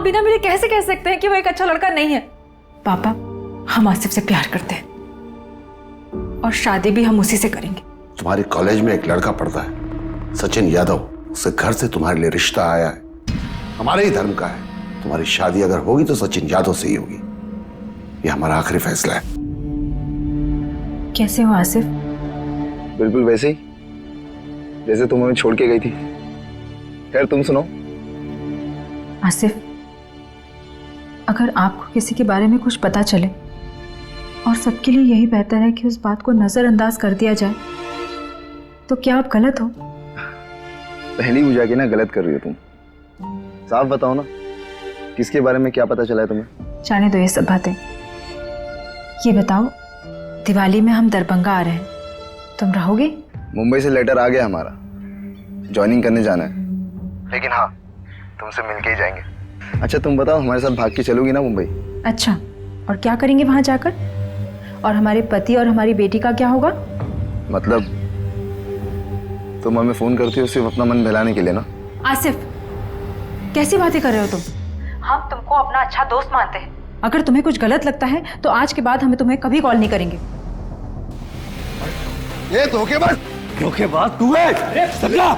बिना मिले कैसे कह सकते हैं कि वो एक अच्छा लड़का नहीं है? पापा, हम आसिफ से प्यार करते हैं और शादी भी हम उसी से करेंगे। तुम्हारे कॉलेज में एक लड़का पढ़ता है, सचिन यादव। उससे घर से तुम्हारे लिए रिश्ता आया है, हमारे ही धर्म का है। तुम्हारी शादी अगर होगी तो सचिन यादव से ही होगी। ये हमारा आखिरी फैसला है। कैसे हो आसिफ? बिल्कुल वैसे ही जैसे तुम हमें छोड़ के गई थी। खैर तुम सुनो। आसिफ, अगर आपको किसी के बारे में कुछ पता चले और सबके लिए यही बेहतर है कि उस बात को नजरअंदाज कर दिया जाए, तो क्या आप गलत हो? पहली बुझा के ना गलत कर रही हो तुम। साफ बताओ ना, किसके बारे में क्या पता चला है तुम्हें? जाने दो ये सब बातें। ये बताओ, दिवाली में हम दरभंगा आ रहे हैं, तुम रहोगे? मुंबई से लेटर आ गया हमारा, ज्वाइनिंग करने जाना है। लेकिन हाँ, तुमसे मिलके ही जाएंगे। अच्छा तुम बताओ, हमारे साथ भाग के चलोगी ना मुंबई? अच्छा, और क्या करेंगे वहां जाकर? और हमारे पति और हमारी बेटी का क्या होगा? मतलब तुम हमें फोन करती हो सिर्फ अपना मन बहलाने के लिए ना? आसिफ, कैसी बातें कर रहे हो तुम? हम तुमको अपना अच्छा दोस्त मानते हैं। अगर तुम्हें कुछ गलत लगता है तो आज के बाद हमें तुम्हें कभी कॉल नहीं करेंगे। ये धोखेबाज! धोखेबाज तू है? अरे सब्जा,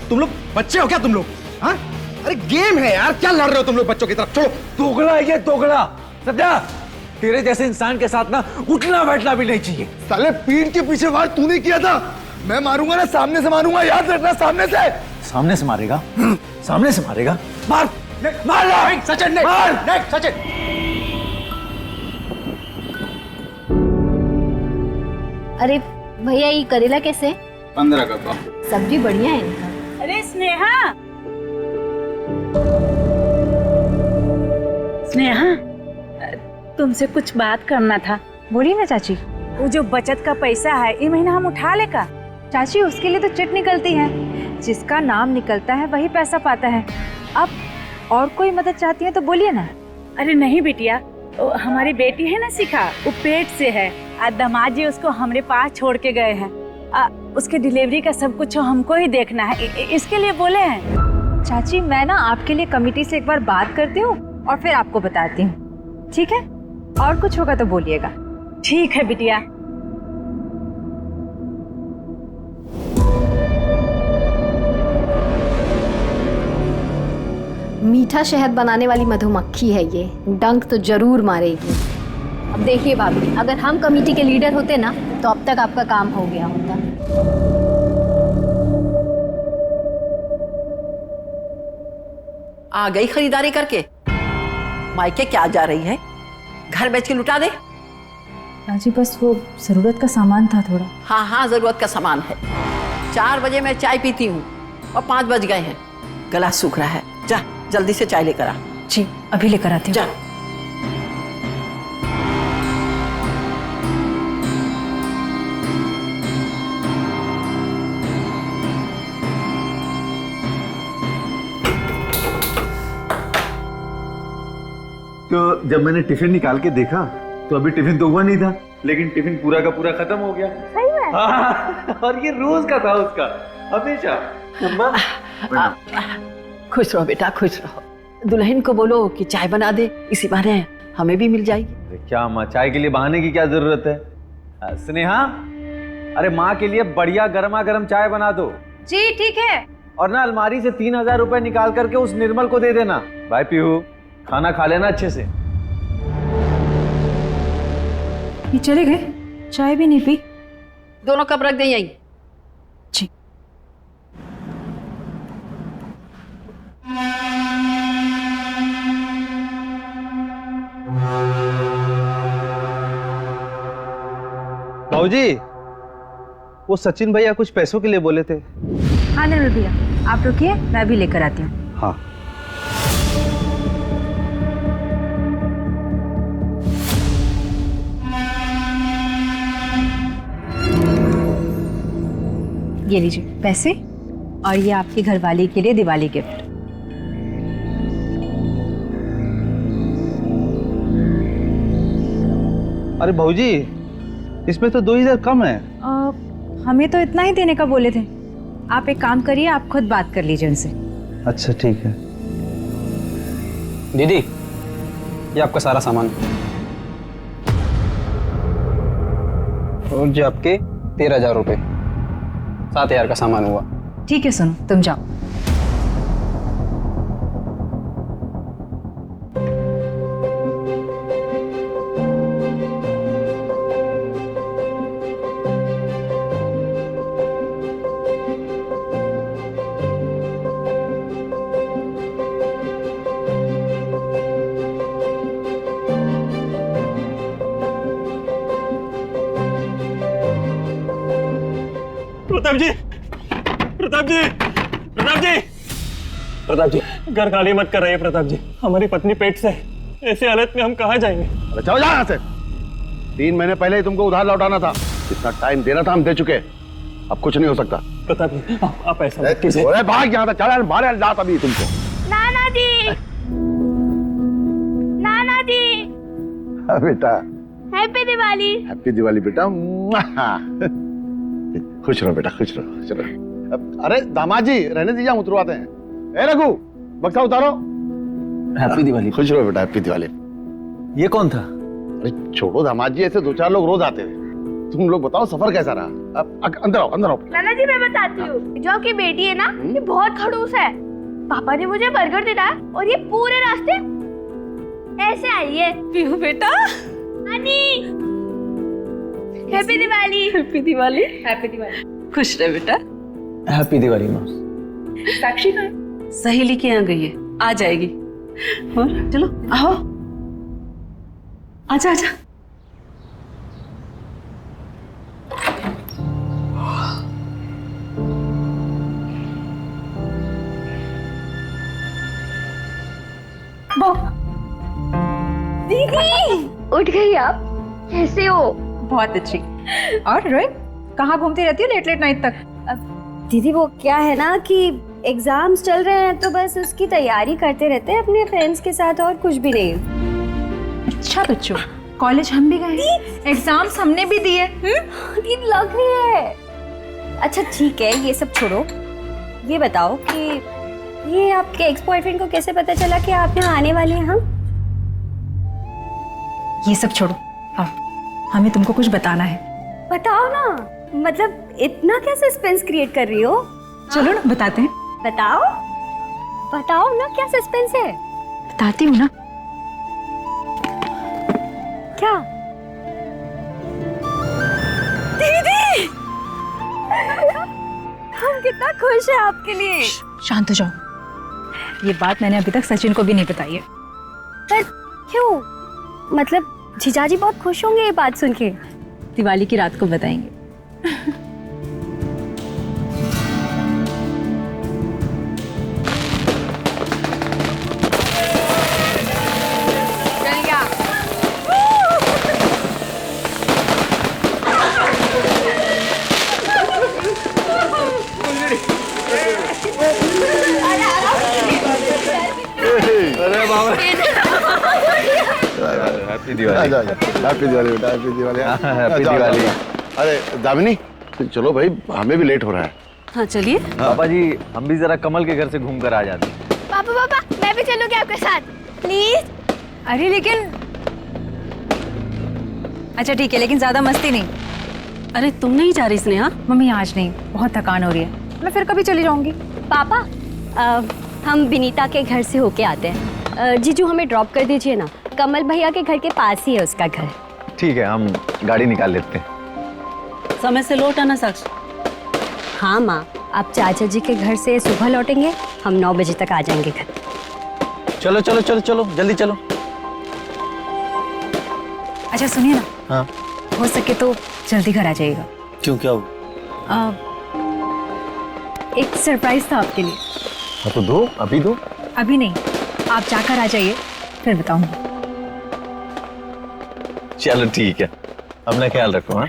तुम लोग बच्चे हो क्या तुम लोग? हाँ? अरे गेम है यार, क्या लड़ रहे हो तुम लोग बच्चों की तरफ? छोड़ो। दोगला है ये, दोगला। सब्जा, तेरे जैसे इंसान के साथ ना उठना बैठना भी नहीं चाहिए। साले पीठ के पीछे वार तूने किया था, मैं मारूंगा ना सामने से मारूंगा, याद रखना। सामने से। सामने से मारेगा? सामने से मारेगा? मार मार नहीं, सचिन नहीं, मार नहीं, सचिन। अरे भैया, ये करेला कैसे? 15 का पाव। सब्जी बढ़िया है इनका। अरे स्नेहा, स्नेहा, तुमसे कुछ बात करना था। बोलिए ना चाची। वो जो बचत का पैसा है, ये महीना हम उठा लेगा। चाची, उसके लिए तो चिट निकलती है, जिसका नाम निकलता है वही पैसा पाता है। अब और कोई मदद चाहती है तो बोलिए ना। अरे नहीं बिटिया, हमारी बेटी है ना शिखा, वो पेट से है। दामाद जी उसको हमारे पास छोड़ के गए हैं। उसके डिलीवरी का सब कुछ हमको ही देखना है, इसके लिए बोले हैं। चाची, मैं ना आपके लिए कमेटी से एक बार बात करती हूँ और फिर आपको बताती हूँ, ठीक है? और कुछ होगा तो बोलिएगा। ठीक है बिटिया। मीठा शहद बनाने वाली मधुमक्खी है ये, डंक तो जरूर मारेगी। अब देखिए भाभी, अगर हम कमेटी के लीडर होते ना तो अब तक आपका काम हो गया होता। आ गई खरीदारी करके? मायके क्या जा रही है? घर बेच के लुटा दे। चाची, बस वो जरूरत का सामान था थोड़ा। हाँ हाँ, जरूरत का सामान है। 4 बजे मैं चाय पीती हूँ और 5 बज गए हैं। गला सूख रहा है, जा जल्दी से चाय लेकर आ। जी, अभी लेकर आती हूँ। जा। तो जब मैंने टिफिन निकाल के देखा तो अभी टिफिन तो हुआ नहीं था, लेकिन टिफिन पूरा का पूरा खत्म हो गया। सही में? हाँ, और ये रोज का था उसका, हमेशा। खुश रहो बेटा, खुश रहो। दुल्हन को बोलो कि चाय बना दे, इसी बहाने हमें भी मिल जाएगी। क्या माँ, चाय के लिए बहाने की क्या जरूरत है? स्नेहा, अरे माँ के लिए बढ़िया गर्मा गर्म चाय बना दो। जी ठीक है। और ना अलमारी से 3000 रुपए निकाल करके उस निर्मल को दे देना। भाई पीहू, खाना खा लेना अच्छे से। ये चले गए, चाय भी नहीं पी। दोनों कप रख दे यहीं। जी। भाऊजी, वो सचिन भैया कुछ पैसों के लिए बोले थे। हाँ निर्मल भैया, आप रुकिए, मैं अभी लेकर आती हूँ। हाँ। ये लीजिए पैसे, और ये आपकी घरवाली के लिए दिवाली गिफ्ट। अरे भाऊजी, इसमें तो 2000 कम है। हमें तो इतना ही देने का बोले थे। आप एक काम करिए, आप खुद बात कर लीजिए उनसे। अच्छा ठीक है। दीदी, ये आपका सारा सामान और जो आपके 13,000 रुपये, 7,000 का सामान हुआ। ठीक है सुनो, तुम जाओ। प्रताप जी, प्रताप जी, प्रताप जी, प्रताप जी, घर खाली मत कर रही है प्रताप जी। हमारी पत्नी पेट से है। ऐसे हालत में हम कहाँ जाएंगे? अरे जाओ यहाँ से। 3 महीने पहले ही तुमको उधार लौटाना था, जितना टाइम देना था हम दे चुके। अब कुछ नहीं हो सकता। प्रताप जी, आप ऐसा मत कीजिए। अरे भाग यहाँ से, चल बाहर जात अभी तुमको। नाना जी, नाना जी, बेटा हैप्पी दिवाली। हैप्पी दिवाली बेटा। खुश रहो बेटा, खुश रहो, खुश रहो। अरे दामाद जी, रहने दीजिए, हम उतरवाते हैं। ए रघु, बक्सा उतारो। हैप्पी दिवाली। खुश रहो बेटा, हैप्पी दिवाली। ये कौन था? अरे छोड़ो दामाद जी, ऐसे 2-4 लोग रोज आते हैं। तुम लोग बताओ सफर कैसा रहा? अब अंदर आओ, अंदर आओ। नाना जी मैं बताती हूँ, जो आपकी बेटी है ना, ये बहुत खड़ूस है। पापा ने मुझे बर्गर दिलाया और ये पूरे रास्ते ऐसे आई है। पीहू बेटा, नानी, happy Diwali. Happy Diwali. Happy Diwali. खुश रहे बेटा। Happy Diwali mom. साक्षी का सहेली के यहाँ गई है, आ जाएगी। और चलो आओ, आजा आजा। दीदी, उठ गई आप? कैसे हो? बहुत अच्छी। और रोहित, कहाँ घूमती रहती है लेट लेट नाइट तक? दीदी वो क्या है ना कि एग्जाम्स चल रहे हैं तो बस उसकी तैयारी करते रहते हैं अपने फ्रेंड्स के साथ, और कुछ भी नहीं। अच्छा बच्चों, कॉलेज हम भी गए, एग्जाम्स हमने भी दिए। दीदी लग रही है। अच्छा ठीक है, ये सब छोड़ो, ये बताओ कि ये आपके एक्स बॉयफ्रेंड को कैसे पता चला कि आप यहाँ आने वाली हैं? हम ये सब छोड़ो, आओ, हमें तुमको कुछ बताना है। बताओ ना, मतलब इतना क्या सस्पेंस क्रिएट कर रही हो? चलो ना बताते हैं। बताओ बताओ ना, क्या सस्पेंस है? बताती हूँ ना। क्या? दीदी, हम कितना खुश हैं आपके लिए। शांत हो जाओ, ये बात मैंने अभी तक सचिन को भी नहीं बताई है। पर क्यों? मतलब जीजाजी बहुत खुश होंगे ये बात सुन के। दिवाली की रात को बताएंगे। अरे बाबा, हैप्पी दिवाली। हैप्पी दिवाली बेटा, हैप्पी दिवाली। हैप्पी दिवाली। अरे दामिनी, चलो भाई, हमें भी लेट हो रहा है। हाँ चलिए। पापा जी, हम भी जरा कमल के घर से घूम कर आ जाते। पापा पापा, मैं भी चलूंगी आपके साथ, प्लीज। अरे लेकिन अच्छा ठीक है, लेकिन ज्यादा मस्ती नहीं। अरे तुम नहीं जा रही स्नेहा? मम्मी आज नहीं, बहुत थकान हो रही है, मैं फिर कभी चली जाऊंगी। पापा, हम विनीता के घर से होके आते हैं। जीजू हमें ड्रॉप कर दीजिए ना, कमल भैया के घर के पास ही है उसका घर। ठीक है, हम गाड़ी निकाल लेते हैं। समय से लौट आना साक्षी। हाँ माँ, आप चाचा जी के घर से सुबह लौटेंगे, हम 9 बजे तक आ जाएंगे घर। चलो चलो चलो चलो, जल्दी चलो। अच्छा सुनिए ना, हाँ। हो सके तो जल्दी घर आ जाइएगा। क्यों, क्या हुआ? एक सरप्राइज था आपके लिए। तो दो, अभी दो। अभी नहीं, आप जाकर आ जाइए, फिर बताऊंगी। चलो ठीक है, अपना ख्याल रखो। हाँ।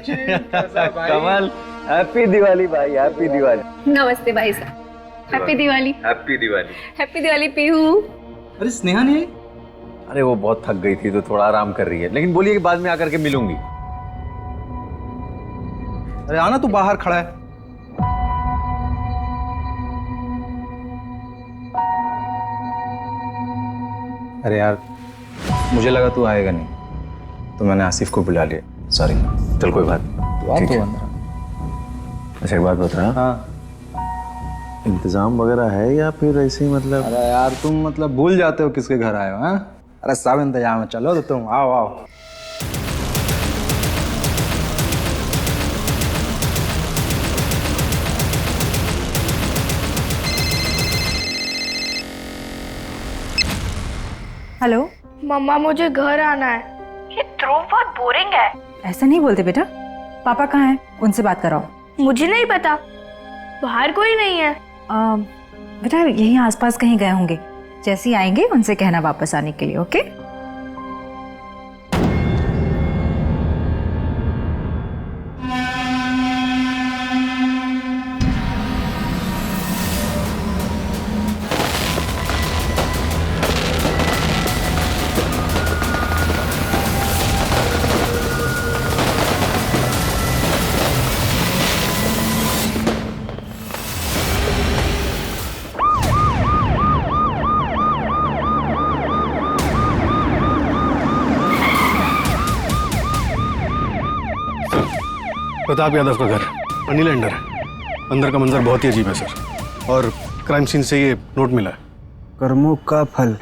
कमल, हैप्पी दिवाली भाई, हैप्पी दिवाली। नमस्ते भाई साहब, happy Diwali. Happy Diwali. Happy Diwali Pihu. अरे स्नेहा नहीं आई? अरे वो बहुत थक गई थी तो थोड़ा आराम कर रही है, लेकिन बोलिए कि बाद में आकर के मिलूंगी। अरे आना, तू बाहर खड़ा है। अरे यार, मुझे लगा तू आएगा नहीं, तो मैंने आसिफ को बुला लिया। सॉरी। चल कोई बात नहीं। ठीक है। अच्छा एक बात बता, हाँ। इंतजाम वगैरह है या फिर ऐसे ही मतलब? अरे यार, तुम मतलब भूल जाते हो किसके घर आए हो? हाँ, अरे सब इंतजाम है, चलो तो तुम आओ आओ। हेलो। मम्मा मुझे घर आना है। ये ध्रुव बहुत बोरिंग है। ऐसा नहीं बोलते बेटा, पापा कहाँ हैं? उनसे बात कराओ। मुझे नहीं पता, बाहर कोई नहीं है। बेटा यहीं आसपास कहीं गए होंगे, जैसे ही आएंगे उनसे कहना वापस आने के लिए। ओके? प्रताप यादव का घर मनी लैंडर है। अंदर का मंजर बहुत ही अजीब है सर, और क्राइम सीन से ये नोट मिला है। कर्मों का फल।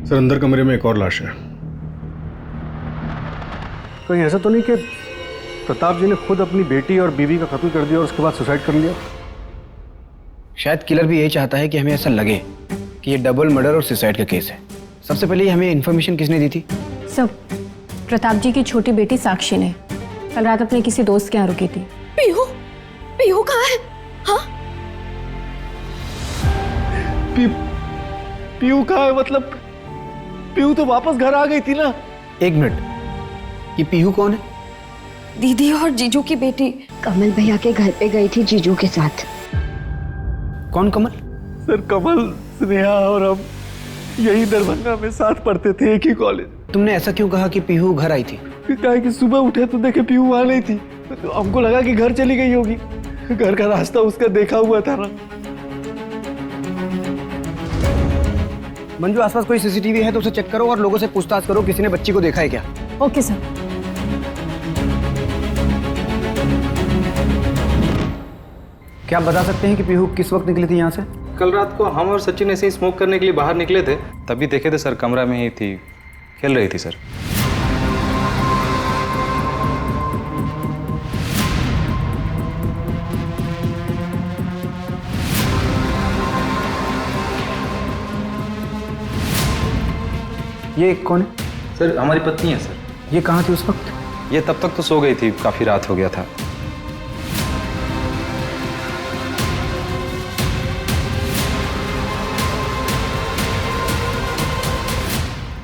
सर अंदर कमरे में एक और लाश है। कहीं ऐसा तो नहीं कि प्रताप जी ने खुद अपनी बेटी और बीवी का कत्ल कर दिया और उसके बाद सुसाइड कर लिया? शायद किलर भी यही चाहता है कि हमें ऐसा लगे कि ये डबल मर्डर और सुसाइड का केस है। सबसे पहले हमें इन्फॉर्मेशन किसने दी थी? सब प्रताप जी की छोटी बेटी साक्षी ने कल रात अपने किसी दोस्त के यहाँ रुकी थी। पीहू, पीहू कहाँ है? हाँ? पीहू कहाँ है? मतलब पीहू तो वापस घर आ गई थी ना। एक मिनट, ये पीहू कौन है? दीदी और जीजू की बेटी। कमल भैया के घर पे गई थी जीजू के साथ। कौन कमल? सर कमल, स्नेहा और हम यही दरभंगा में साथ पढ़ते थे, एक ही कॉलेज। तुमने ऐसा क्यों कहा कि पीहू घर आई थी? कहा कि सुबह उठे तो देखे पीहू वहां नहीं थी, तो हमको लगा कि घर चली गई होगी। घर का रास्ता उसका देखा हुआ था ना। मंजू, आसपास कोई सीसीटीवी है तो उसे चेक करो और लोगों से पूछताछ करो, किसी ने बच्ची को देखा है क्या? Okay sir. क्या आप बता सकते हैं कि पीहू किस वक्त निकली थी यहाँ से? कल रात को हम और सचिन ऐसे ही स्मोक करने के लिए बाहर निकले थे, तभी देखे थे सर, कमरा में ही थी, खेल रही थी सर। ये कौन है? सर हमारी पत्नी है सर। ये कहाँ थी उस वक्त? ये तब तक तो सो गई थी, काफी रात हो गया था।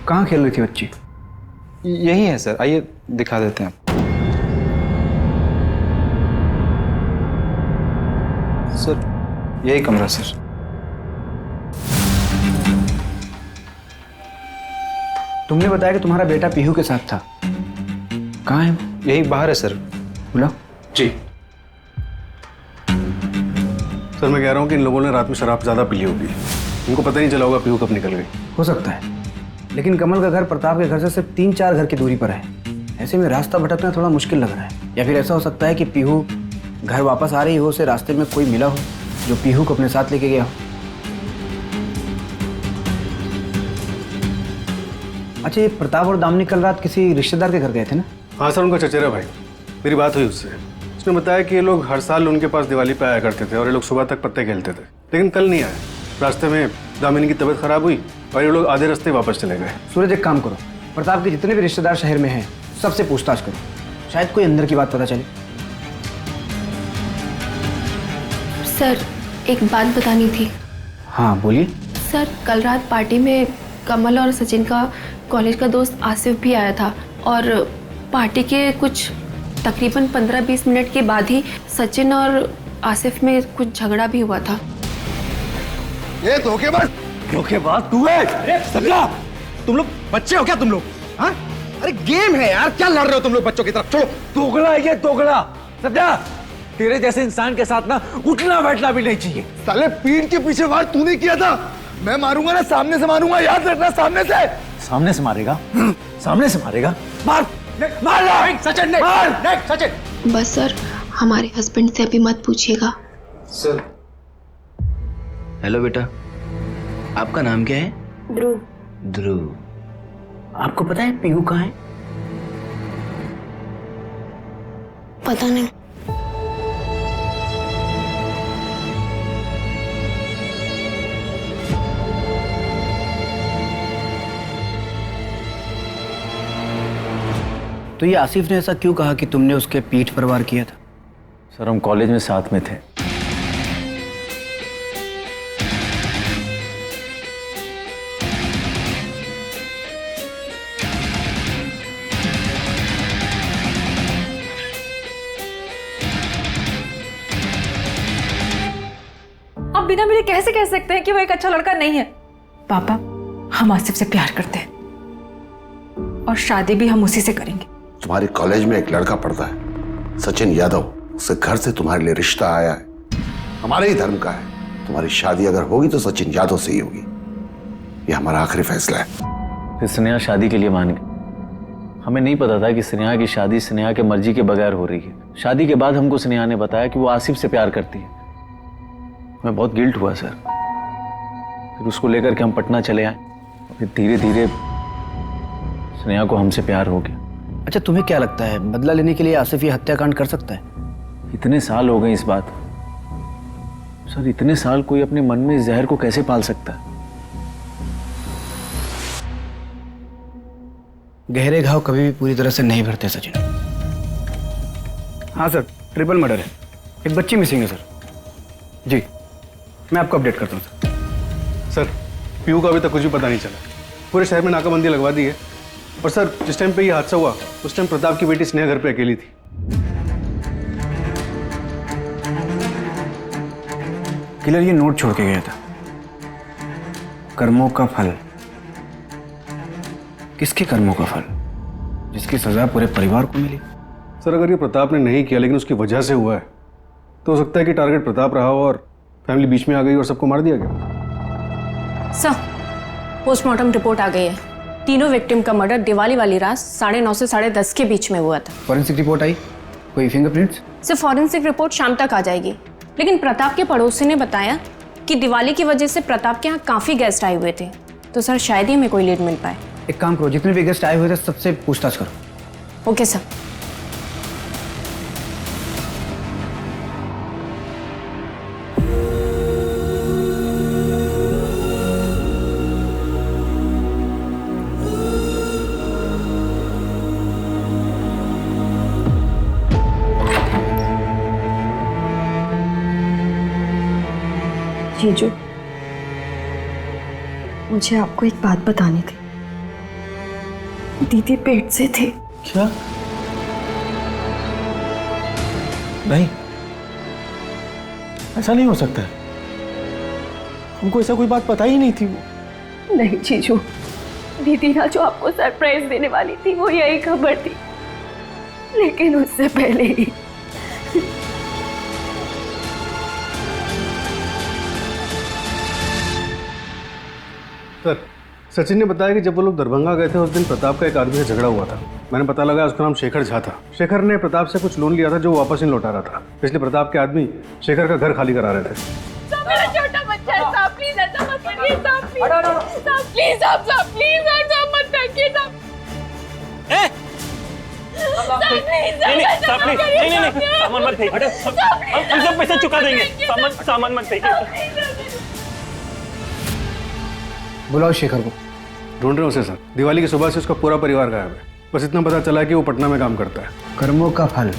कहाँ खेल रही थी बच्ची? यही है सर, आइए दिखा देते हैं। सर यही कमरा सर। तुमने बताया कि तुम्हारा बेटा पीहू के साथ था, कहाँ है? यही बाहर है सर। बुलाओ। जी सर, मैं कह रहा हूँ कि इन लोगों ने रात में शराब ज्यादा पी ली होगी, उनको पता नहीं चला होगा पीहू कब निकल गई। हो सकता है, लेकिन कमल का घर प्रताप के घर से सिर्फ 3-4 घर की दूरी पर है। ऐसे में रास्ता भटकना थोड़ा मुश्किल लग रहा है। या फिर ऐसा हो सकता है कि पीहू घर वापस आ रही हो, उसे रास्ते में कोई मिला हो जो पीहू को अपने साथ लेके गया हो। अच्छा, ये प्रताप और दामिनी कल रात किसी रिश्तेदार के घर गए थे ना? हाँ सर, उनका चचेरा भाई। मेरी बात हुई उससे, उसने बताया कि ये लोग हर साल उनके पास दिवाली पे आया करते थे और ये लोग सुबह तक पत्ते खेलते थे, लेकिन कल नहीं आए। रास्ते में दामिनी की तबीयत खराब हुई और ये लोग आधे रास्ते वापस चले गए। सूरज, एक काम करो, प्रताप के जितने भी रिश्तेदार शहर में हैं सबसे पूछताछ करो, शायद कोई अंदर की बात पता चले। सर एक बात बतानी थी। हाँ बोलिए। सर कल रात पार्टी में कमल और सचिन का कॉलेज का दोस्त आसिफ भी आया था और पार्टी के कुछ तकरीबन 15-20 मिनट के बाद ही सचिन और आसिफ में कुछ झगड़ा भी हुआ था। ये धोखेबाज तू है। अरे सब्जा, तुम लोग बच्चे हो क्या तुम लोग? हाँ? अरे गेम है यार, क्या लड़ रहे हो तुम लोग बच्चों की तरफ? छोड़ो, दोगला है ये, दोगला। सब्जा, तेरे जैसे इंसान के साथ ना उठना बैठना भी नहीं चाहिए। साले पीठ के पीछे वार तूने किया था, मैं मारूंगा ना सामने से मारूंगा, याद रखना सामने से। सामने से मारेगा? सामने से मारेगा? मार मार सचिन ने मार सचिन। बस सर हमारे हस्बैंड से अभी मत पूछिएगा। सर। हेलो बेटा, आपका नाम क्या है? ध्रुव। ध्रुव। आपको पता है पीहू कहाँ है? पता नहीं। तो ये आसिफ ने ऐसा क्यों कहा कि तुमने उसके पीठ पर वार किया था? सर हम कॉलेज में साथ में थे। आप बिना मेरे कैसे कह सकते हैं कि वो एक अच्छा लड़का नहीं है? पापा, हम आसिफ से प्यार करते हैं और शादी भी हम उसी से करेंगे। तुम्हारे कॉलेज में एक लड़का पढ़ता है, सचिन यादव, उससे घर से तुम्हारे लिए रिश्ता आया है, हमारे ही धर्म का है। तुम्हारी शादी अगर होगी तो सचिन यादव से ही होगी, ये हमारा आखिरी फैसला है। फिर स्नेहा शादी के लिए मान गई। हमें नहीं पता था कि स्नेहा की शादी स्नेहा के मर्जी के बगैर हो रही है। शादी के बाद हमको स्नेहा ने बताया कि वो आसिफ से प्यार करती है। मैं बहुत गिल्ट हुआ सर। फिर उसको लेकर के हम पटना चले आए, फिर धीरे धीरे स्नेहा को हमसे प्यार हो गया। अच्छा, तुम्हें क्या लगता है बदला लेने के लिए आसिफ ये हत्याकांड कर सकता है? इतने साल हो गए इस बात सर, इतने साल कोई अपने मन में इस जहर को कैसे पाल सकता है? गहरे घाव कभी भी पूरी तरह से नहीं भरते सचिन। हाँ सर, ट्रिपल मर्डर है, एक बच्ची मिसिंग है सर। जी मैं आपको अपडेट करता हूँ सर पीहू का अभी तक कुछ भी पता नहीं चला। पूरे शहर में नाकाबंदी लगवा दी है। और सर जिस टाइम पे ये हादसा हुआ उस टाइम प्रताप की बेटी स्नेहा घर पे अकेली थी। किलर ये नोट छोड़ के गया था, कर्मों का फल। किसके कर्मों का फल? जिसकी सजा पूरे परिवार को मिली। सर अगर ये प्रताप ने नहीं किया लेकिन उसकी वजह से हुआ है तो हो सकता है कि टारगेट प्रताप रहा हो और फैमिली बीच में आ गई और सबको मार दिया गया। सर पोस्टमार्टम रिपोर्ट आ गई है। तीनों विक्टिम का मर्डर दिवाली वाली रात 9:30 से 10:30 के बीच में हुआ था। फॉरेंसिक रिपोर्ट आई? कोई फिंगरप्रिंट्स? सर फॉरेंसिक रिपोर्ट शाम तक आ जाएगी, लेकिन प्रताप के पड़ोसी ने बताया कि दिवाली की वजह से प्रताप के यहाँ काफ़ी गेस्ट आए हुए थे, तो सर शायद ही हमें कोई लीड मिल पाए। एक काम करो, जितने भी गेस्ट आए हुए थे सबसे पूछताछ करो। Okay sir. जीजू, मुझे आपको एक बात बतानी थी। दीदी पेट से थी। क्या? नहीं, ऐसा नहीं हो सकता है। हमको ऐसा कोई बात पता ही नहीं थी। वो नहीं जीजू, दीदी ना जो आपको सरप्राइज देने वाली थी वो यही खबर थी, लेकिन उससे पहले ही सर सचिन ने बताया कि जब वो लोग दरभंगा गए थे उस दिन प्रताप का एक आदमी से झगड़ा हुआ था। मैंने पता लगा उसका नाम शेखर झा था। शेखर ने प्रताप से कुछ लोन लिया था जो वो वापस नहीं लौटा रहा था, इसलिए प्रताप के आदमी शेखर का घर खाली करा रहे थे। मेरा छोटा बच्चा है, साहब प्लीज ऐसा मत करिए, साहब प्लीज, साहब प्लीज ऐसा मत करिए, साहब सामान मत फेंक, हम सब पैसा चुका देंगे। सामान मत फेंक। बुलाओ शेखर को। ढूंढ रहे हो उसे सर। दिवाली की सुबह से उसका पूरा परिवार गायब है। बस इतना पता चला कि वो पटना में काम करता है। कर्मों का फल।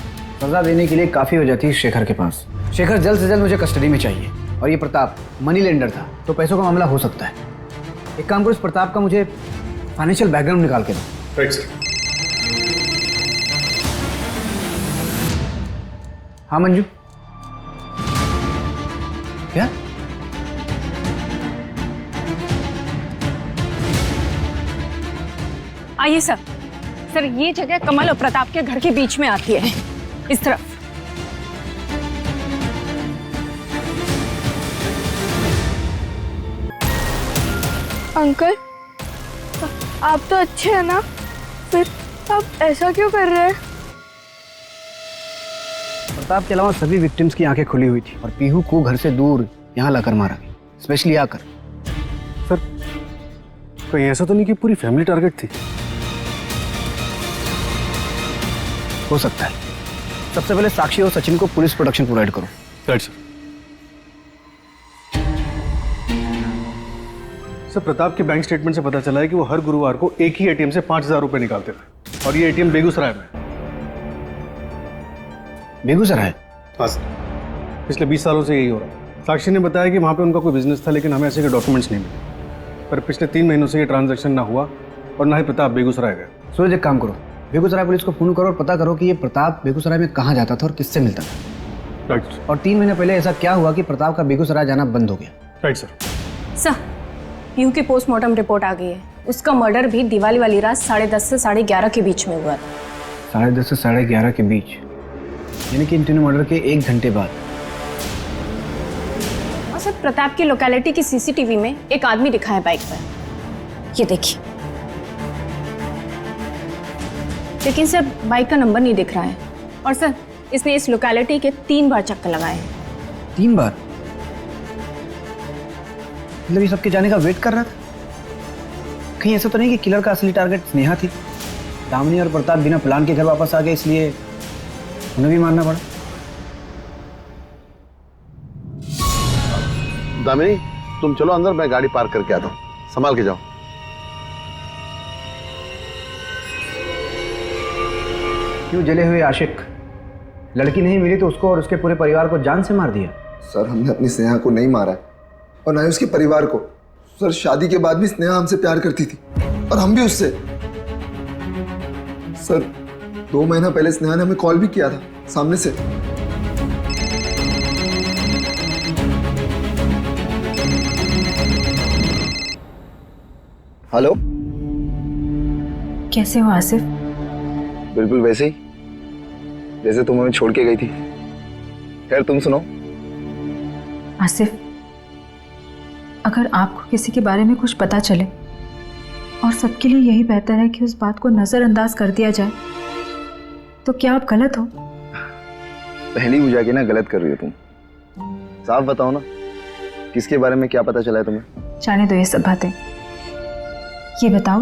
सजा देने के लिए काफी वजह थी शेखर के पास। शेखर जल्द से जल्द मुझे कस्टडी में चाहिए, और ये प्रताप मनी लेंडर था, तो पैसों का मामला हो सकता है। एक काम करो, इस प्रताप का मुझे फाइनेंशियल बैकग्राउंड निकाल के दो। Right sir. हाँ मंजू, क्या? आइए सर। सर ये जगह कमल और प्रताप के घर के बीच में आती है, इस तरफ। अंकल, आप तो अच्छे हैं ना, फिर आप ऐसा क्यों कर रहे हैं? प्रताप के अलावा सभी विक्टिम्स की आंखें खुली हुई थी और पीहू को घर से दूर यहाँ लाकर मारा गया, स्पेशली आकर। सर कहीं ऐसा तो नहीं कि पूरी फैमिली टारगेट थी? हो सकता है। सबसे पहले साक्षी और सचिन को पुलिस प्रोटेक्शन प्रोवाइड करो। Right sir. सर प्रताप के बैंक स्टेटमेंट से पता चला है कि वो हर गुरुवार को एक ही एटीएम से 5,000 रुपए निकालते थे, और ये एटीएम बेगूसराय में है। बेगूसराय? हाँ सर, पिछले 20 सालों से यही हो रहा है। साक्षी ने बताया कि वहाँ पे उनका कोई बिजनेस था, लेकिन हमें ऐसे के डॉक्यूमेंट्स नहीं मिले। पर पिछले 3 महीनों से ये ट्रांजैक्शन ना हुआ और ना ही प्रताप बेगूसराय गया। सूरज, एक काम करो, बेगूसराय पुलिस को फोन करो और पता करो कि ये प्रताप बेगूसराय में कहाँ जाता था और किससे मिलता था। राइट। और 3 महीने पहले ऐसा क्या हुआ कि प्रताप का बेगूसराय जाना बंद हो गया? Right sir. सर पीहू की पोस्टमार्टम रिपोर्ट आ गई है। उसका मर्डर भी दिवाली वाली रात 10:30 से 11:30 के बीच में हुआ था। 10:30 से 11:30 के बीच, यानी कि इन तीनों मर्डर के 1 घंटे बाद। और सर प्रताप की लोकेलिटी की सीसीटीवी में एक आदमी दिखा है बाइक पर, ये देखिए। लेकिन सर बाइक का नंबर नहीं दिख रहा है। और सर इसने इस लोकेलिटी के 3 बार चक्कर लगाए हैं। 3 बार? मतलब ये सबके जाने का वेट कर रहा था? कहीं ऐसा तो नहीं कि किलर का असली टारगेट स्नेहा थी? दामिनी और प्रताप बिना प्लान के घर वापस आ गए, इसलिए उन्हें भी मारना पड़ा। दामिनी, तुम चलो अंदर, मैं गाड़ी पार्क करके आता हूँ, संभाल के जाओ। क्यों जले हुए आशिक? लड़की नहीं मिली तो उसको और उसके पूरे परिवार को जान से मार दिया? सर हमने अपनी स्नेहा को नहीं मारा है, और ना ही उसके परिवार को। सर शादी के बाद भी स्नेहा हमसे प्यार करती थी, और हम भी उससे। सर 2 महीना पहले स्नेहा ने हमें कॉल भी किया था सामने से। हेलो, कैसे हो आसिफ? बिल्कुल वैसे ही जैसे तुम हमें छोड़ के गई थी। खैर तुम सुनो। आसिफ, अगर आपको किसी के बारे में कुछ पता चले, और सबके लिए यही बेहतर है कि उस बात को नजरअंदाज कर दिया जाए, तो क्या आप गलत हो? पहली बुझा के ना गलत कर रही हो तुम। साफ बताओ ना, किसके बारे में क्या पता चला है तुम्हें? जाने दो ये सब बातें। ये बताओ,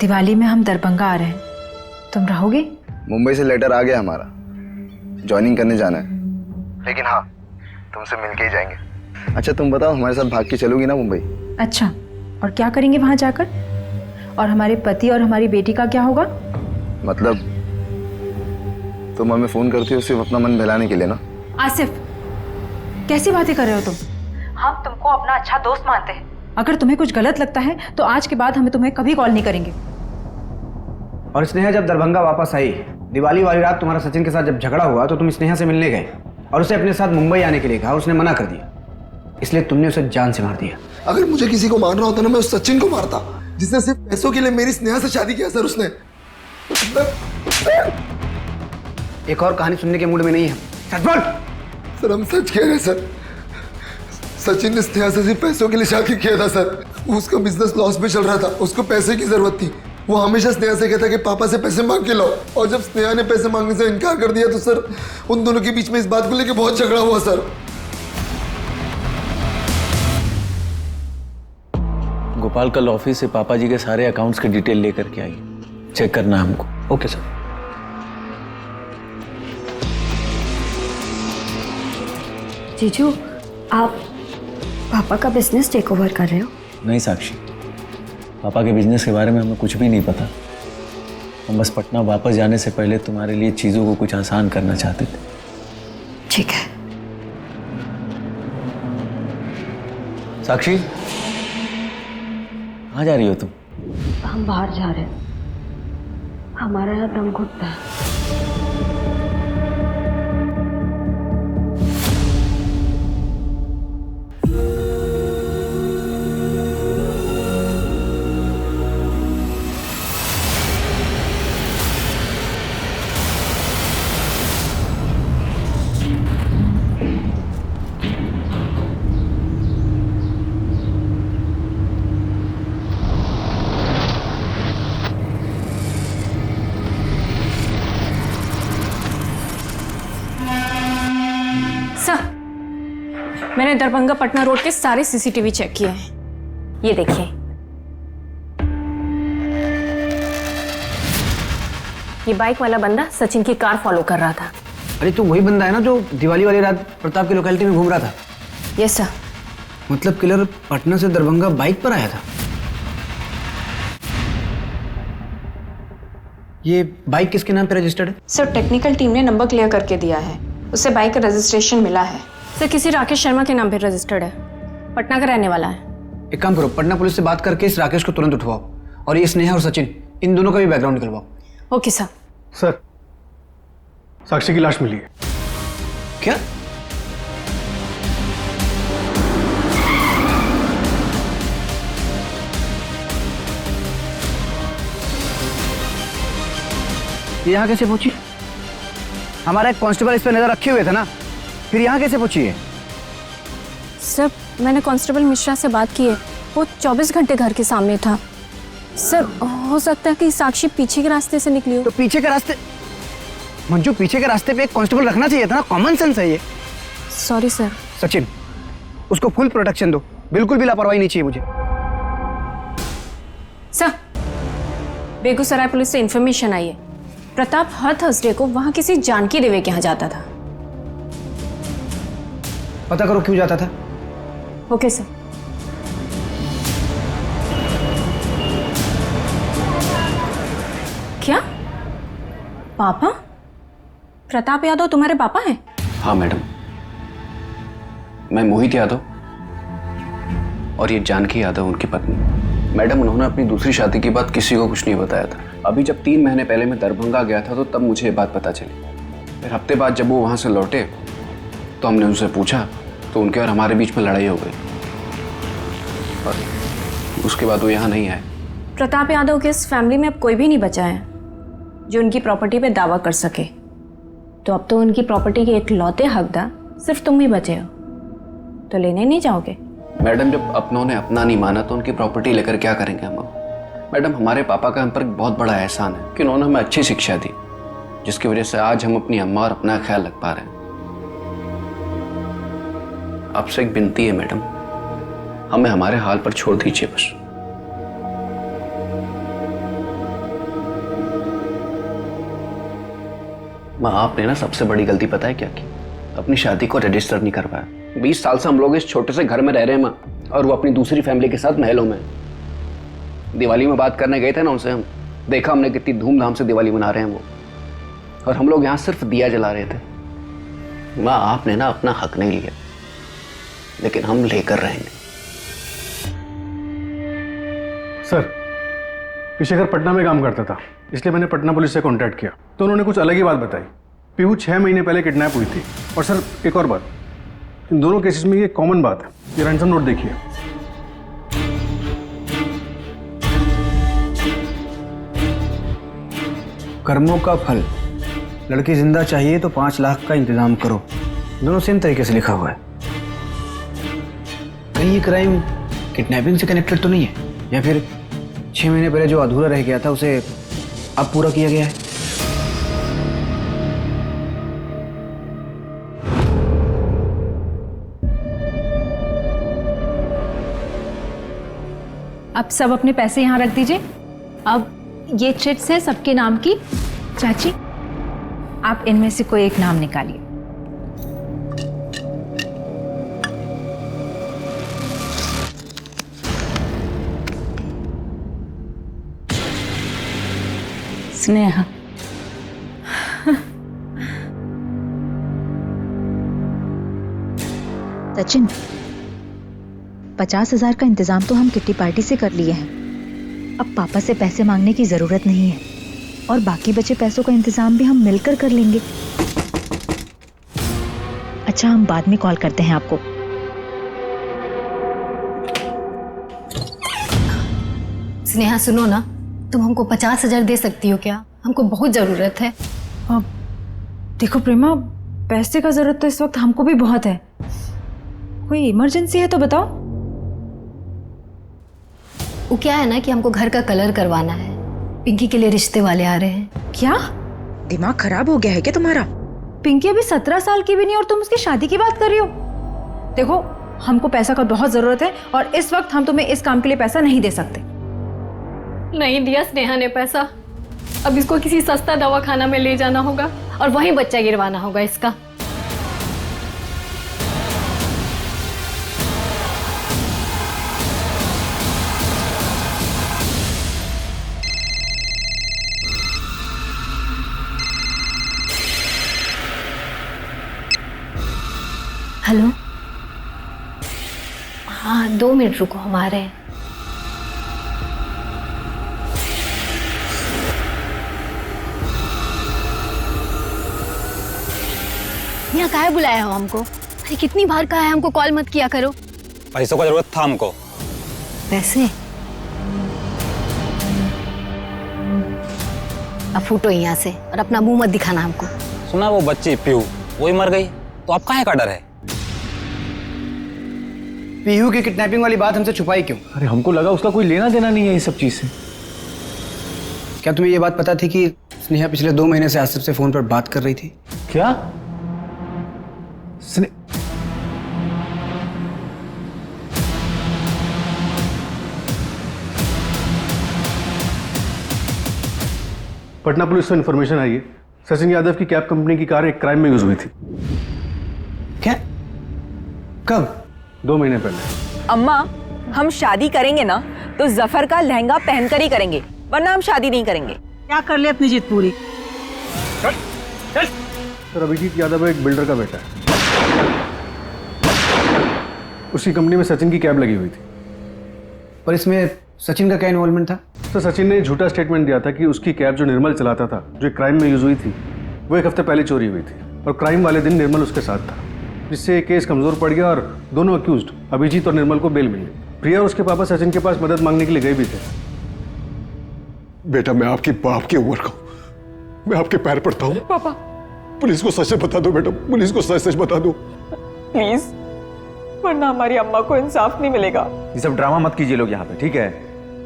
दिवाली में हम दरभंगा आ रहे हैं, तुम रहोगे? मुंबई से लेटर आ गया हमारा, ज्वाइनिंग करने जाना है। लेकिन हाँ, तुमसे मिलके ही जाएंगे। अच्छा तुम बताओ, हमारे साथ भाग के चलोगी ना मुंबई? अच्छा, और क्या करेंगे वहां जाकर? और हमारे पति और हमारी बेटी का क्या होगा? मतलब तुम हमें फोन करती हो सिर्फ अपना मन बहलाने के लिए ना? आसिफ, कैसी बातें कर रहे हो तुम? हम तुमको अपना अच्छा दोस्त मानते हैं। अगर तुम्हें कुछ गलत लगता है तो आज के बाद हम तुम्हें कभी कॉल नहीं करेंगे। और स्नेहा जब दरभंगा वापस आई, दिवाली वाली रात तुम्हारा सचिन के साथ जब झगड़ा हुआ, तो तुम स्नेहा से मिलने गए और उसे अपने साथ मुंबई आने के लिए कहा। उसने मना कर दिया, इसलिए तुमने उसे जान से मार दिया। अगर मुझे किसी को मारना होता ना, मैं उस सचिन को मारता जिसने सिर्फ पैसों के लिए मेरी स्नेहा से शादी किया। सर उसने एक और कहानी सुनने के मूड में नहीं है, सच बोल। सर हम सच कह रहे हैं सर। सचिन ने स्नेहा से सिर्फ पैसों के लिए शादी किया था सर। उसका बिजनेस लॉस में चल रहा था, उसको पैसे की जरूरत थी। वो हमेशा स्नेहा से कहता कि पापा से पैसे मांग के लाओ, और जब स्नेहा ने पैसे मांगने से इनकार कर दिया तो सर उन दोनों के बीच में इस बात को लेकर बहुत झगड़ा हुआ सर। गोपाल कल ऑफिस से पापा जी के सारे अकाउंट्स के डिटेल लेकर के आई, चेक करना हमको। Okay sir. जीजू, आप पापा का बिजनेस टेक ओवर कर रहे हो? नहीं साक्षी, पापा के बिजनेस के बारे में हमें कुछ भी नहीं पता। हम बस पटना वापस जाने से पहले तुम्हारे लिए चीज़ों को कुछ आसान करना चाहते थे। ठीक है। साक्षी, कहाँ जा रही हो तुम? हम बाहर जा रहे हैं, हमारा यहाँ दम घुटता है। मैंने दरभंगा पटना रोड के सारे सीसीटीवी चेक किए हैं। ये देखिए, ये बाइक वाला बंदा सचिन की कार फॉलो कर रहा था। अरे तो वही बंदा है ना जो दिवाली वाली रात प्रताप की लोकेलिटी में घूम रहा था? Yes sir. मतलब किलर पटना से दरभंगा बाइक पर आया था? ये बाइक किसके नाम पे रजिस्टर्ड है? सर टेक्निकल टीम ने नंबर क्लियर करके दिया है, उसे बाइक का रजिस्ट्रेशन मिला है। सर किसी राकेश शर्मा के नाम पे रजिस्टर्ड है, पटना का रहने वाला है। एक काम करो, पटना पुलिस से बात करके इस राकेश को तुरंत उठवाओ और ये स्नेहा और सचिन, इन दोनों का भी बैकग्राउंड निकलवाओ। Okay sir. सर, साक्षी की लाश मिली है। क्या? ये यहाँ कैसे पहुंची? हमारा एक कांस्टेबल इस पर नजर रखे हुए थे ना, फिर यहाँ कैसे पहुंची है? सर मैंने कांस्टेबल मिश्रा से बात की है, वो 24 घंटे घर के सामने था। सर हो सकता है कि साक्षी पीछे के रास्ते से निकली हो। तो पीछे के रास्ते? मंजू, पीछे के रास्ते पे एक कांस्टेबल रखना चाहिए था ना, कॉमन सेंस है ये। Sorry sir. सचिन, उसको फुल प्रोटेक्शन दो, बिल्कुल भी लापरवाही नहीं चाहिए मुझे। सर बेगूसराय पुलिस से इंफॉर्मेशन आई है, प्रताप हर थर्सडे को वहां किसी जानकी देवी के यहाँ जाता था। पता करो क्यों जाता था। Okay sir. क्या पापा? प्रताप यादव तुम्हारे पापा हैं? हाँ मैडम, मैं मोहित यादव और ये जानकी यादव उनकी पत्नी। मैडम, उन्होंने अपनी दूसरी शादी की बात किसी को कुछ नहीं बताया था। अभी जब 3 महीने पहले मैं दरभंगा गया था तो तब मुझे ये बात पता चली। फिर हफ्ते बाद जब वो वहाँ से लौटे तो हमने उनसे पूछा तो उनके और हमारे बीच में लड़ाई हो गई और उसके बाद वो यहाँ नहीं आए। प्रताप यादव के इस फैमिली में अब कोई भी नहीं बचा है जो उनकी प्रॉपर्टी पे दावा कर सके, तो अब तो उनकी प्रॉपर्टी के इकलौते हकदार सिर्फ तुम ही बचे हो, तो लेने नहीं जाओगे? मैडम, जब अपनों ने अपना नहीं माना तो उनकी प्रॉपर्टी लेकर क्या करेंगे हम? मैडम, हमारे पापा का हम पर बहुत बड़ा एहसान है कि उन्होंने हमें अच्छी शिक्षा दी, जिसकी वजह से आज हम अपनी अम्मा और अपना ख्याल रख पा रहे हैं। आपसे एक विनती है मैडम, हमें हमारे हाल पर छोड़ दीजिए बस। माँ, आपने ना सबसे बड़ी गलती पता है क्या की? अपनी शादी को रजिस्टर नहीं करवाया। 20 साल से हम लोग इस छोटे से घर में रह रहे हैं माँ, और वो अपनी दूसरी फैमिली के साथ महलों में। दिवाली में बात करने गए थे ना उनसे, हम देखा हमने कितनी धूमधाम से दिवाली मना रहे हैं वो, और हम लोग यहाँ सिर्फ दिया जला रहे थे। माँ, आपने ना अपना हक नहीं लिया, लेकिन हम लेकर रहेंगे। सर, पिशेखर पटना में काम करता था, इसलिए मैंने पटना पुलिस से कांटेक्ट किया तो उन्होंने कुछ अलग ही बात बताई। पीहू 6 महीने पहले किडनैप हुई थी। और सर एक और बात, इन दोनों केसेस में ये कॉमन बात है। ये रैंसम नोट देखिए। कर्मों का फल, लड़की जिंदा चाहिए तो 5 लाख का इंतजाम करो, दोनों सेम तरीके से लिखा हुआ है। कहीं ये क्राइम किडनैपिंग से कनेक्टेड तो नहीं है, या फिर 6 महीने पहले जो अधूरा रह गया था उसे अब पूरा किया गया है? अब सब अपने पैसे यहाँ रख दीजिए। अब ये चिट्स है सबके नाम की। चाची, आप इनमें से कोई एक नाम निकालिए। स्नेहा, सचिन, 50,000 का इंतजाम तो हम किट्टी पार्टी से कर लिए हैं। अब पापा से पैसे मांगने की जरूरत नहीं है और बाकी बचे पैसों का इंतजाम भी हम मिलकर कर लेंगे। अच्छा, हम बाद में कॉल करते हैं आपको। स्नेहा सुनो ना, तुम हमको 50,000 दे सकती हो क्या? हमको बहुत जरूरत है। देखो प्रेमा, पैसे का जरूरत तो इस वक्त हमको भी बहुत है। कोई इमरजेंसी है तो बताओ। वो क्या है ना कि हमको घर का कलर करवाना है, पिंकी के लिए रिश्ते वाले आ रहे हैं। क्या दिमाग खराब हो गया है क्या तुम्हारा? पिंकी अभी 17 साल की भी नहीं और तुम उसकी शादी की बात कर रही हो। देखो, हमको पैसा का बहुत जरूरत है और इस वक्त हम तुम्हें इस काम के लिए पैसा नहीं दे सकते। नहीं दिया स्नेहा ने पैसा। अब इसको किसी सस्ता दवाखाना में ले जाना होगा और वहीं बच्चा गिरवाना होगा इसका। हेलो, हाँ 2 मिनट रुको, हम आ रहे हैं। यहाँ काहे बुलाया हो हमको? अरे कितनी बार कहा है हमको कॉल मत किया करो। पैसों का जरूरत था हमको। पैसे? अब फूटो यहाँ से और अपना मुंह मत दिखाना हमको। सुना वो बच्ची पीहू वही मर गई, तो अब काहे का डर है? पीहू की किडनैपिंग वाली बात हमसे छुपाई क्यों? अरे हमको लगा उसका कोई लेना देना नहीं है इस सब चीज से। क्या तुम्हें ये बात पता थी कि स्नेहा पिछले 2 महीने से आसिफ से फोन पर बात कर रही थी? क्या? पटना पुलिस से इन्फॉर्मेशन आई है, सचिन यादव की कैब कंपनी की कार एक क्राइम में यूज हुई थी। क्या? कब? 2 महीने पहले। अम्मा, हम शादी करेंगे ना तो जफर का लहंगा पहनकर ही करेंगे, वरना हम शादी नहीं करेंगे। क्या कर ले अपनी जिद पूरी। सर, अभिजीत यादव एक बिल्डर का बेटा है। उसकी कंपनी में सचिन की कैब लगी हुई थी। पर इसमें सचिन का क्या इन्वॉल्वमेंट था? तो सचिन ने झूठा स्टेटमेंट दिया था कि उसकी कैब जो निर्मल चलाता था, जो क्राइम में यूज हुई थी, वो 1 हफ्ते पहले चोरी हुई थी और क्राइम वाले दिन निर्मल उसके साथ था, जिससे केस कमजोर पड़ गया और दोनों अक्यूज्ड अभिजीत और निर्मल को बेल मिली। प्रिया और उसके पापा सचिन के पास मदद मांगने के लिए गए भी थे। बेटा, मैं आपकी बाप की उम्र का हूं, मैं आपके पैर पड़ता हूं। पापा, पुलिस को सच बता दो बेटा, पुलिस को सच बता दो प्लीज, वरना हमारी अम्मा को इंसाफ नहीं मिलेगा। ये सब ड्रामा मत कीजिए लोग यहाँ पे, ठीक है?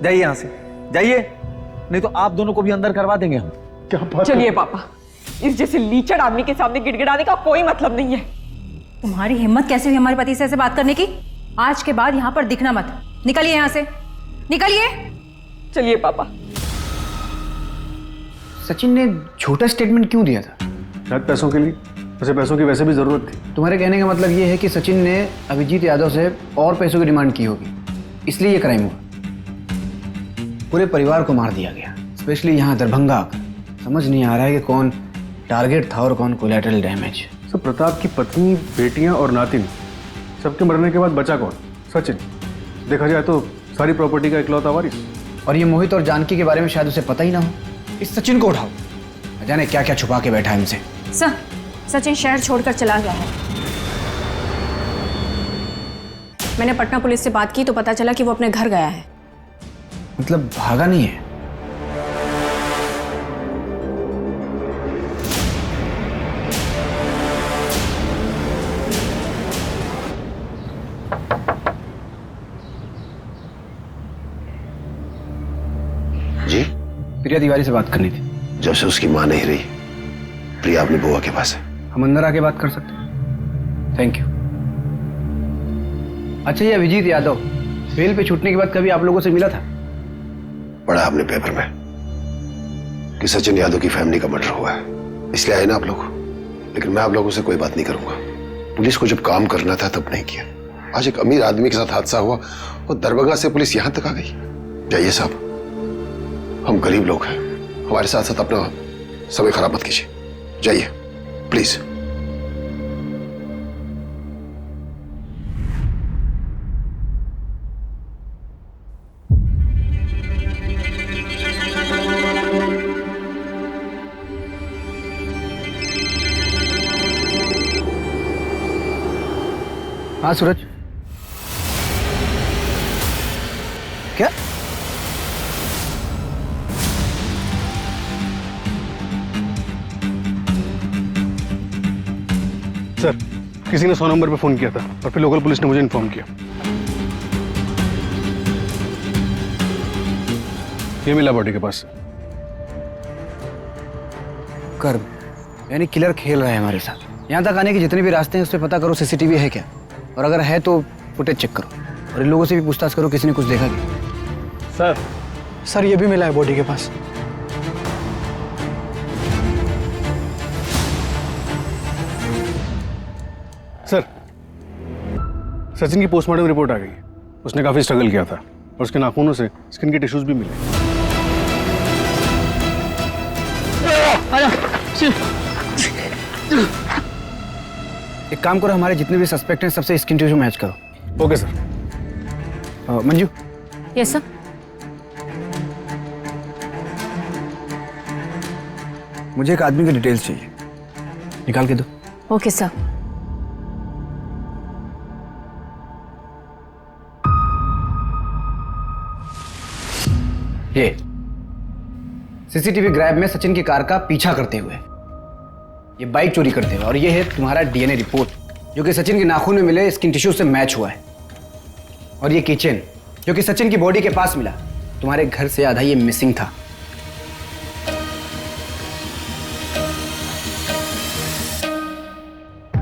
जाइए यहाँ से, जाइए, नहीं तो आप दोनों को भी अंदर करवा देंगे हम। क्या बात? चलिए पापा, इस जैसे लीचड़ आदमी के सामने गिड़गिड़ाने का कोई मतलब नहीं है। तुम्हारी हिम्मत कैसे हुई हमारे पति से ऐसे बात करने की? आज के बाद यहाँ पर दिखना मत। निकलिए यहाँ से, निकलिए। चलिए पापा। सचिन ने झूठा स्टेटमेंट क्यों दिया था? शायद पैसों के लिए। वैसे पैसों की वैसे भी जरूरत थी। तुम्हारे कहने का मतलब ये है कि सचिन ने अभिजीत यादव से और पैसों की डिमांड की होगी, इसलिए ये क्राइम हुआ। पूरे परिवार को मार दिया गया, स्पेशली यहाँ दरभंगा आकर। समझ नहीं आ रहा है कि कौन टारगेट था और कौन कोलैटरल डैमेज। सर, प्रताप की पत्नी, बेटियां और नातिन, सबके मरने के बाद बचा कौन? सचिन। देखा जाए तो सारी प्रॉपर्टी का इकलौता वारिस। और ये मोहित और जानकी के बारे में शायद उसे पता ही ना हो। इस सचिन को उठाओ, न जाने क्या क्या छुपा के बैठा है इनसे। सचिन शहर छोड़कर चला गया है। मैंने पटना पुलिस से बात की तो पता चला कि वो अपने घर गया है। मतलब भागा नहीं है? जी? प्रिया तिवारी से बात करनी थी। जब से उसकी मां नहीं रही, प्रिया अपनी बुआ के पास है। हम अंदर आके बात कर सकते हैं? Thank you. अच्छा, ये अभिजीत यादव बेल पे छूटने के बाद कभी आप लोगों से मिला था? पढ़ा हमने पेपर में कि सचिन यादव की फैमिली का मर्डर हुआ है, इसलिए आए ना आप लोग। लेकिन मैं आप लोगों से कोई बात नहीं करूंगा। पुलिस को जब काम करना था तब नहीं किया। आज एक अमीर आदमी के साथ हादसा हुआ और दरभंगा से पुलिस यहां तक आ गई। जाइए साहब, हम गरीब लोग हैं, हमारे साथ साथ अपना समय खराब मत कीजिए, जाइए प्लीज। हाँ सूरज, क्या? सर, किसी ने 100 नंबर पे फोन किया था और फिर लोकल पुलिस ने मुझे इन्फॉर्म किया। ये मिला बॉडी के पास। कर्म, यानी किलर खेल रहा है हमारे साथ। यहाँ तक आने के जितने भी रास्ते हैं उस पर पता करो सीसीटीवी है क्या, और अगर है तो फुटेज चेक करो, और इन लोगों से भी पूछताछ करो किसी ने कुछ देखा क्या। सर ये भी मिला है बॉडी के पास। सर, सचिन की पोस्टमार्टम रिपोर्ट आ गई। उसने काफी स्ट्रगल किया था और उसके नाखूनों से स्किन के टिश्यूज भी मिले। एक काम करो, हमारे जितने भी सस्पेक्ट हैं सबसे स्किन टिश्यू मैच करो। Okay sir. Manju. Yes sir. मुझे एक आदमी की डिटेल्स चाहिए, निकाल के दो। Okay sir. ये सीसीटीवी ग्रैब में सचिन की कार का पीछा करते हुए, ये बाइक चोरी करते हुए, और ये है तुम्हारा डीएनए रिपोर्ट जो कि सचिन के नाखून में मिले स्किन टिश्यू से मैच हुआ है। और ये किचन जो कि सचिन की बॉडी के पास मिला, तुम्हारे घर से आधा ये मिसिंग था।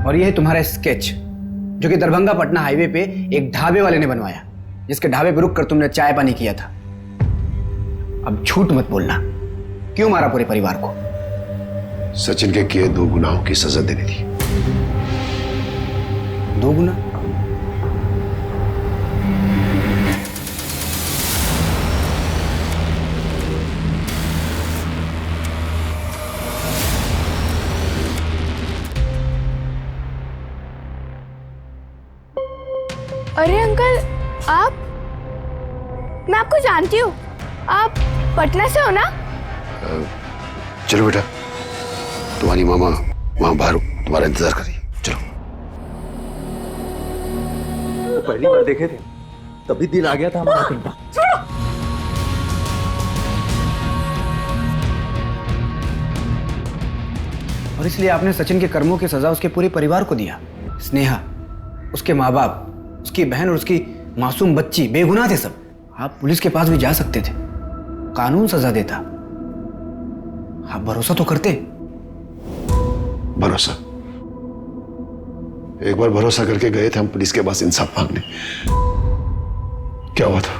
और ये है तुम्हारा स्केच जो कि दरभंगा पटना हाईवे पे एक ढाबे वाले ने बनवाया, जिसके ढाबे पे रुक कर तुमने चाय पानी किया था। अब झूठ मत बोलना, क्यों मारा पूरे परिवार को? सचिन के किए 2 गुनाहों की सजा देनी थी। 2 गुना? अरे अंकल, आप, मैं आपको जानती हूँ, आप पटना से हो ना? चलो बेटा, तुम्हारी मामा वहां बाहर तुम्हारा इंतजार करिए। चलो। पहली बार देखे थे तभी दिल आ गया था हमारा पिंपा। और इसलिए आपने सचिन के कर्मों की सजा उसके पूरे परिवार को दिया। स्नेहा, उसके माँ बाप, उसकी बहन और उसकी मासूम बच्ची बेगुनाह थे सब। आप पुलिस के पास भी जा सकते थे, कानून सजा देता। आप भरोसा तो करते। भरोसा? एक बार भरोसा करके गए थे हम पुलिस के पास इंसाफ मांगने। क्या हुआ था?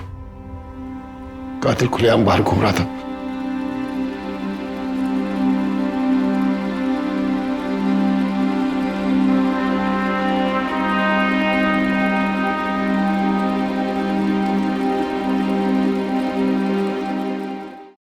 कातिल खुलेआम बाहर घूम रहा था।